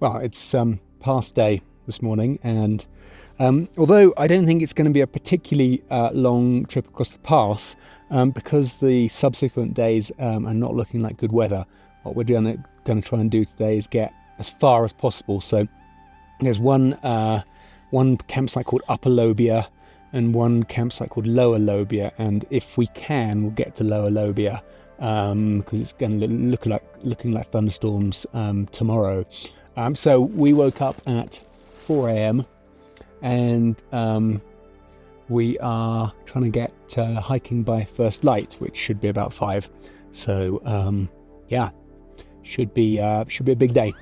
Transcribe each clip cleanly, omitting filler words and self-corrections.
Well, it's past day this morning, and although I don't think it's going to be a particularly long trip across the pass, because the subsequent days are not looking like good weather, what we're going to try and do today is get as far as possible. So there's one campsite called Upper Lobia and one campsite called Lower Lobia, and if we can, we'll get to Lower Lobia because it's going to looking like thunderstorms tomorrow. So we woke up at 4 a.m. and we are trying to get hiking by first light, which should be about 5. So yeah, should be a big day.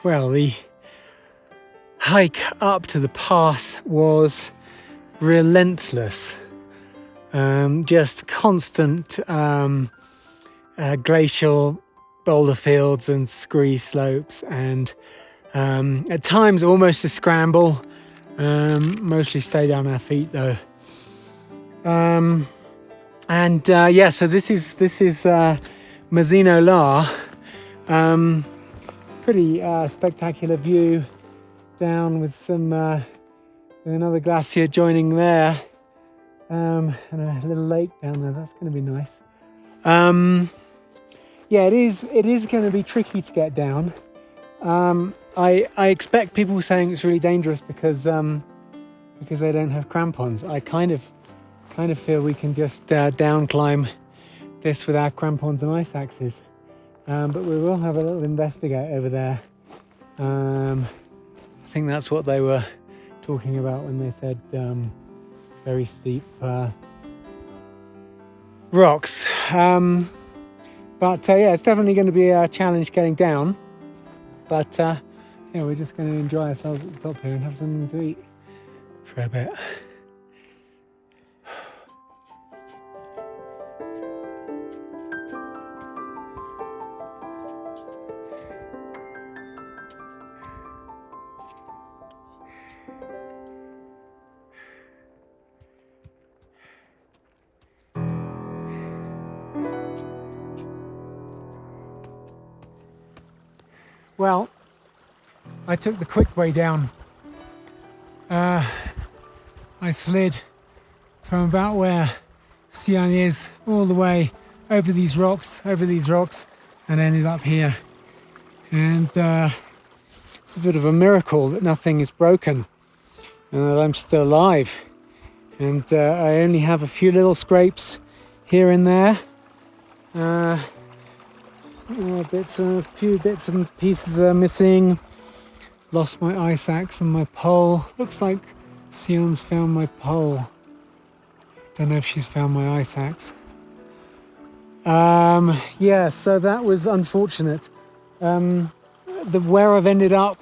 Well, the hike up to the pass was relentless. Just constant glacial boulder fields and scree slopes, and at times almost a scramble. Mostly stayed on our feet though. Yeah, so this is Mazeno High. Pretty spectacular view down with another glacier joining there, and a little lake down there. That's going to be nice. Yeah, it is going to be tricky to get down. I expect people saying it's really dangerous because they don't have crampons. I kind of feel we can just down climb this without crampons and ice axes. But we will have a little investigate over there. I think that's what they were talking about when they said very steep rocks. But yeah, it's definitely going to be a challenge getting down. But yeah, we're just going to enjoy ourselves at the top here and have something to eat for a bit. Well, I took the quick way down. I slid from about where Siyuan is all the way over these rocks, and ended up here. And it's a bit of a miracle that nothing is broken and that I'm still alive. And I only have a few little scrapes here and there. A few bits and pieces are missing. Lost my ice axe and my pole. Looks like Siyuan's found my pole. Don't know if she's found my ice axe. Yeah, so that was unfortunate. Where I've ended up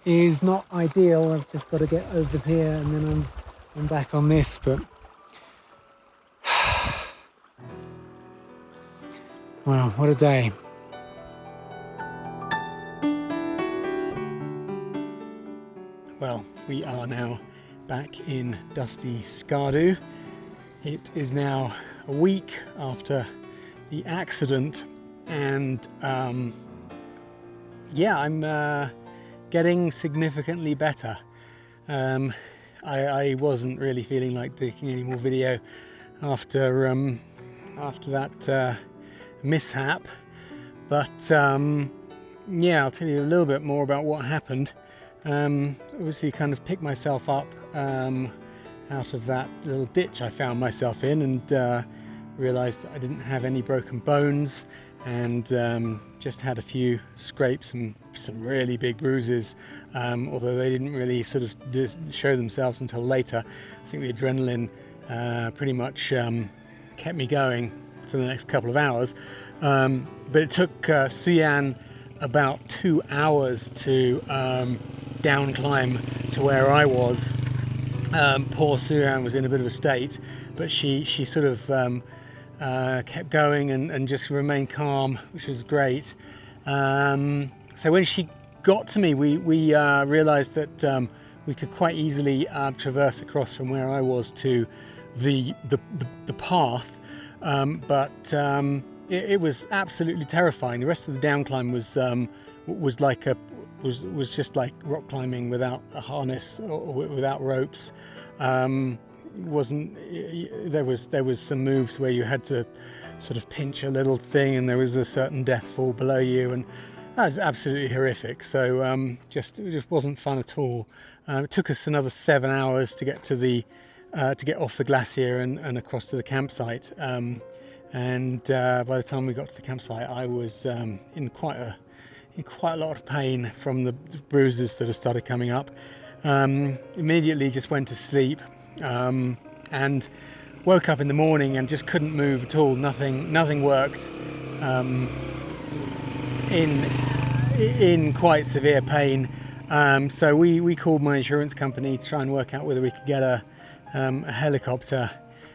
is not ideal. I've just got to get over here and then I'm back on this. But wow, what a day. Well, we are now back in dusty Skardu. It is now a week after the accident, and yeah, I'm getting significantly better. I wasn't really feeling like taking any more video after that mishap, but yeah, I'll tell you a little bit more about what happened. Obviously kind of picked myself up out of that little ditch I found myself in, and realized that I didn't have any broken bones, and just had a few scrapes and some really big bruises, although they didn't really sort of show themselves until later. I think the adrenaline pretty much kept me going for the next couple of hours, but it took Siyuan about 2 hours to down climb to where I was. Poor Siyuan was in a bit of a state, but she sort of kept going and just remained calm, which was great. So when she got to me, we realized that we could quite easily traverse across from where I was to the path, but it was absolutely terrifying. The rest of the down climb was just like rock climbing without a harness or without ropes. There was some moves where you had to sort of pinch a little thing, and there was a certain death fall below you, and that was absolutely horrific. So it just wasn't fun at all. It took us another 7 hours to get to to get off the glacier and across to the campsite. And by the time we got to the campsite, I was in quite a lot of pain from the bruises that had started coming up. Immediately just went to sleep, and woke up in the morning and just couldn't move at all. Nothing worked. In quite severe pain. So we called my insurance company to try and work out whether we could get a helicopter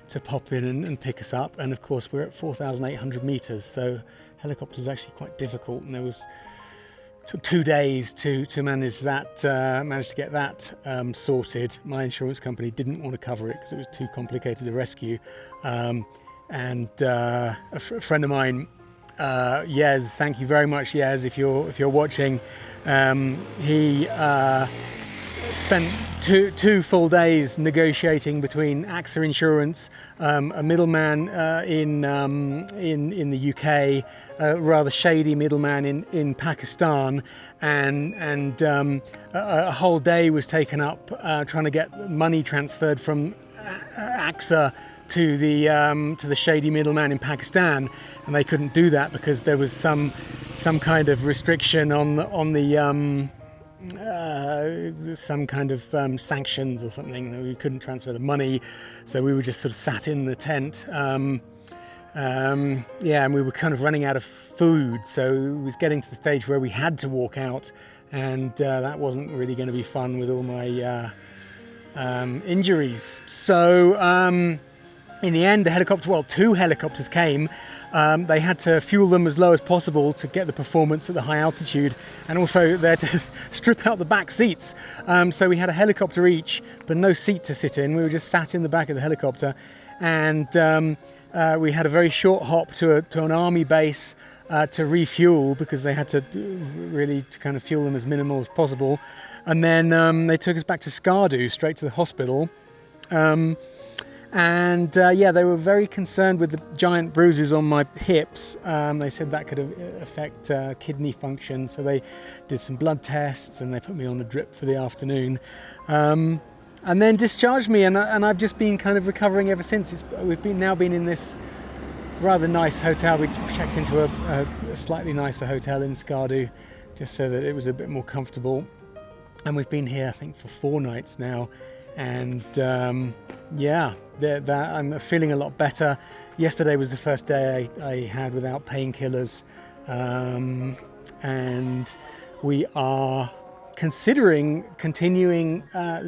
to pop in and pick us up. And of course we're at 4,800 meters, so helicopter is actually quite difficult, and took 2 days to manage to get that sorted. My insurance company didn't want to cover it because it was too complicated a rescue, and a friend of mine, Yez, thank you very much, Yez, if you're watching, he spent two full days negotiating between AXA Insurance, a middleman in the UK, a rather shady middleman in Pakistan, and a whole day was taken up trying to get money transferred from AXA to the shady middleman in Pakistan, and they couldn't do that because there was some kind of restriction on the some kind of sanctions or something. We couldn't transfer the money, so we were just sort of sat in the tent. Yeah, and we were kind of running out of food, so it was getting to the stage where we had to walk out, and that wasn't really going to be fun with all my injuries. So in the end, two helicopters came. They had to fuel them as low as possible to get the performance at the high altitude, and also they had to strip out the back seats. So we had a helicopter each, but no seat to sit in. We were just sat in the back of the helicopter, and we had a very short hop to an army base to refuel, because they had to really kind of fuel them as minimal as possible. And then they took us back to Skardu, straight to the hospital. Yeah, they were very concerned with the giant bruises on my hips. They said that could affect kidney function, so they did some blood tests and they put me on a drip for the afternoon, and then discharged me. And I've just been kind of recovering ever since. We've now been in this rather nice hotel. We checked into a slightly nicer hotel in Skardu, just so that it was a bit more comfortable. And we've been here, I think, for 4 nights now. And yeah, I'm feeling a lot better. Yesterday was the first day I had without painkillers, and we are considering continuing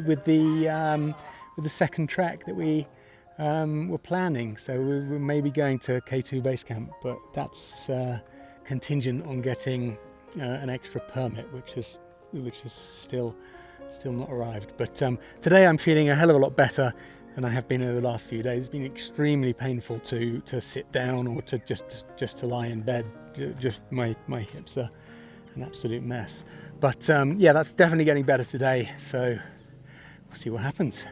with the second trek that we were planning. So we're maybe going to K2 base camp, but that's contingent on getting an extra permit, which is still not arrived. But today I'm feeling a hell of a lot better than I have been over the last few days. It's been extremely painful to sit down or to just to lie in bed. Just my hips are an absolute mess. But yeah, that's definitely getting better today. So we'll see what happens.